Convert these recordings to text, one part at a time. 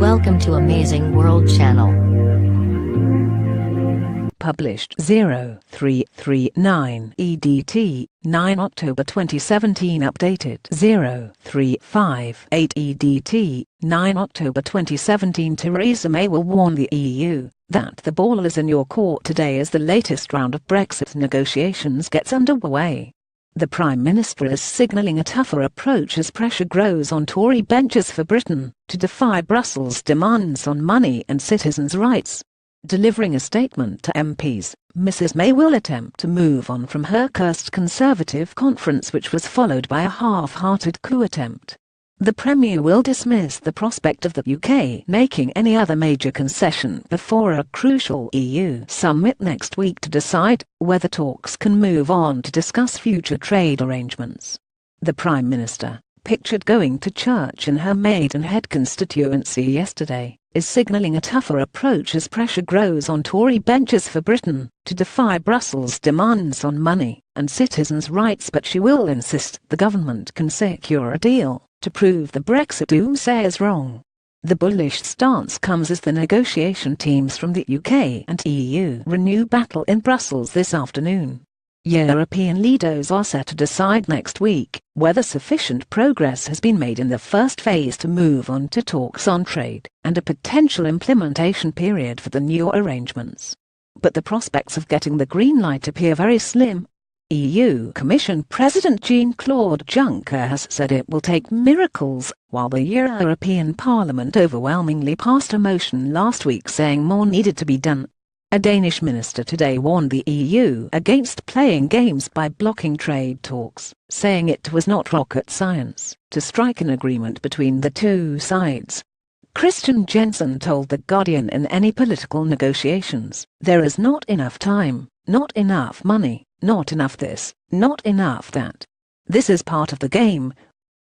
Welcome to Amazing World Channel. Published 0339 EDT, 9 October 2017. Updated 0358 EDT, 9 October 2017. Theresa May will warn the EU that the ball is in your court today as the latest round of Brexit negotiations gets underway. The Prime Minister is signalling a tougher approach as pressure grows on Tory benches for Britain to defy Brussels' demands on money and citizens' rights. Delivering a statement to MPs, Mrs May will attempt to move on from her cursed Conservative conference, which was followed by a half-hearted coup attempt. The Premier will dismiss the prospect of the UK making any other major concession before a crucial EU summit next week to decide whether talks can move on to discuss future trade arrangements. The Prime Minister, pictured going to church in her Maidenhead constituency yesterday, is signalling a tougher approach as pressure grows on Tory benches for Britain to defy Brussels' demands on money and citizens' rights, but she will insist the government can secure a deal to prove the Brexit doomsayers wrong. The bullish stance comes as the negotiation teams from the UK and EU renew battle in Brussels this afternoon. European leaders are set to decide next week whether sufficient progress has been made in the first phase to move on to talks on trade and a potential implementation period for the new arrangements. But the prospects of getting the green light appear very slim. EU Commission President Jean-Claude Juncker has said it will take miracles, while the European Parliament overwhelmingly passed a motion last week saying more needed to be done. A Danish minister today warned the EU against playing games by blocking trade talks, saying it was not rocket science to strike an agreement between the two sides. Christian Jensen told The Guardian in any political negotiations, there is not enough time, not enough money, not enough this, not enough that. This is part of the game,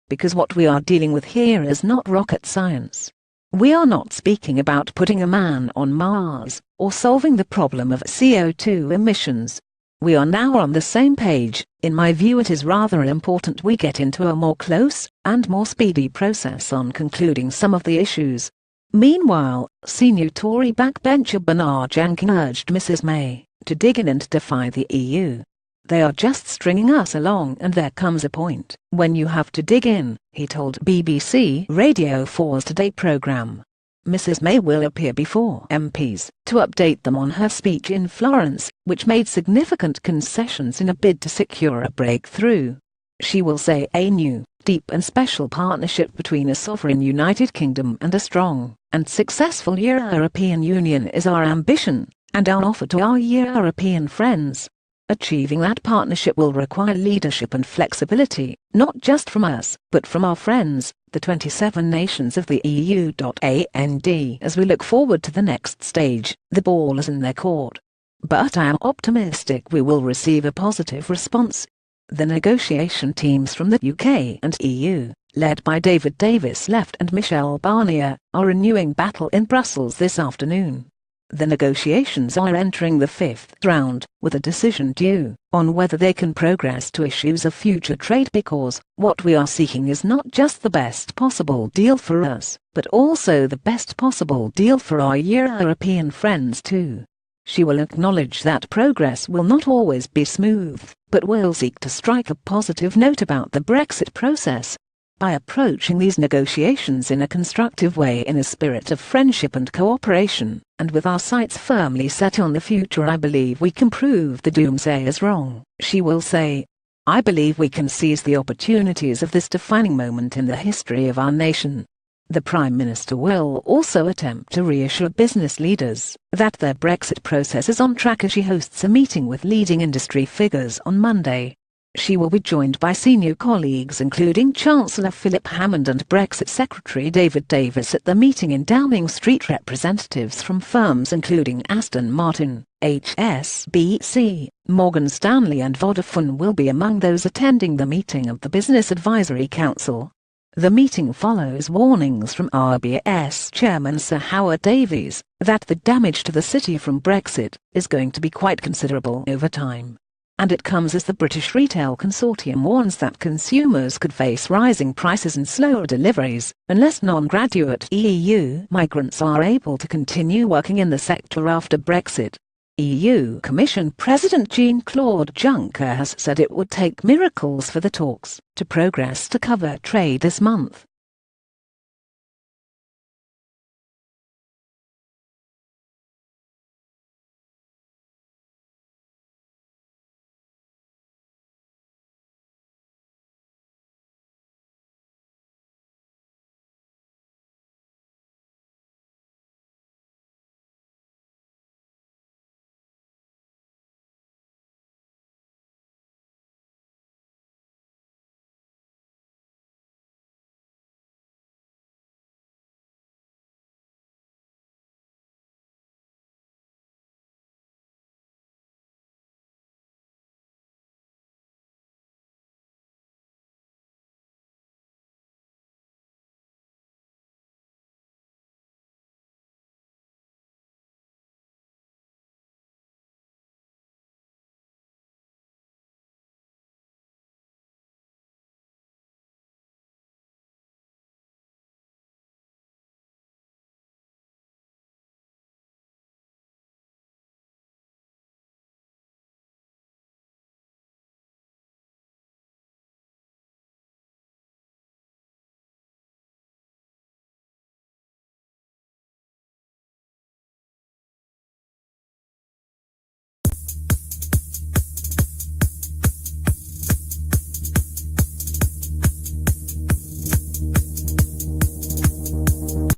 because what we are dealing with here is not rocket science. We are not speaking about putting a man on Mars or solving the problem of CO2 emissions. We are now on the same page. In my view, it is rather important we get into a more close and more speedy process on concluding some of the issues. Meanwhile, senior Tory backbencher Bernard Jenkins urged Mrs May to dig in and defy the EU. They are just stringing us along, and there comes a point when you have to dig in, he told BBC Radio 4's Today programme. Mrs May will appear before MPs to update them on her speech in Florence, which made significant concessions in a bid to secure a breakthrough. She will say a new, deep and special partnership between a sovereign United Kingdom and a strong and successful European Union is our ambition and our offer to our European friends. Achieving that partnership will require leadership and flexibility, not just from us, but from our friends, the 27 nations of the EU. As we look forward to the next stage, the ball is in their court. But I am optimistic we will receive a positive response. The negotiation teams from the UK and EU, led by David Davis-Left and Michel Barnier, are renewing battle in Brussels this afternoon. The negotiations are entering the fifth round, with a decision due on whether they can progress to issues of future trade, because what we are seeking is not just the best possible deal for us, but also the best possible deal for our European friends too. She will acknowledge that progress will not always be smooth, but will seek to strike a positive note about the Brexit process. By approaching these negotiations in a constructive way, in a spirit of friendship and cooperation, and with our sights firmly set on the future, I believe we can prove the doomsayers wrong, she will say. I believe we can seize the opportunities of this defining moment in the history of our nation. The Prime Minister will also attempt to reassure business leaders that their Brexit process is on track as she hosts a meeting with leading industry figures on Monday. She will be joined by senior colleagues including Chancellor Philip Hammond and Brexit Secretary David Davis at the meeting in Downing Street. Representatives from firms including Aston Martin, HSBC, Morgan Stanley and Vodafone will be among those attending the meeting of the Business Advisory Council. The meeting follows warnings from RBS Chairman Sir Howard Davies that the damage to the city from Brexit is going to be quite considerable over time. And it comes as the British Retail Consortium warns that consumers could face rising prices and slower deliveries unless non-graduate EU migrants are able to continue working in the sector after Brexit. EU Commission President Jean-Claude Juncker has said it would take miracles for the talks to progress to cover trade this month.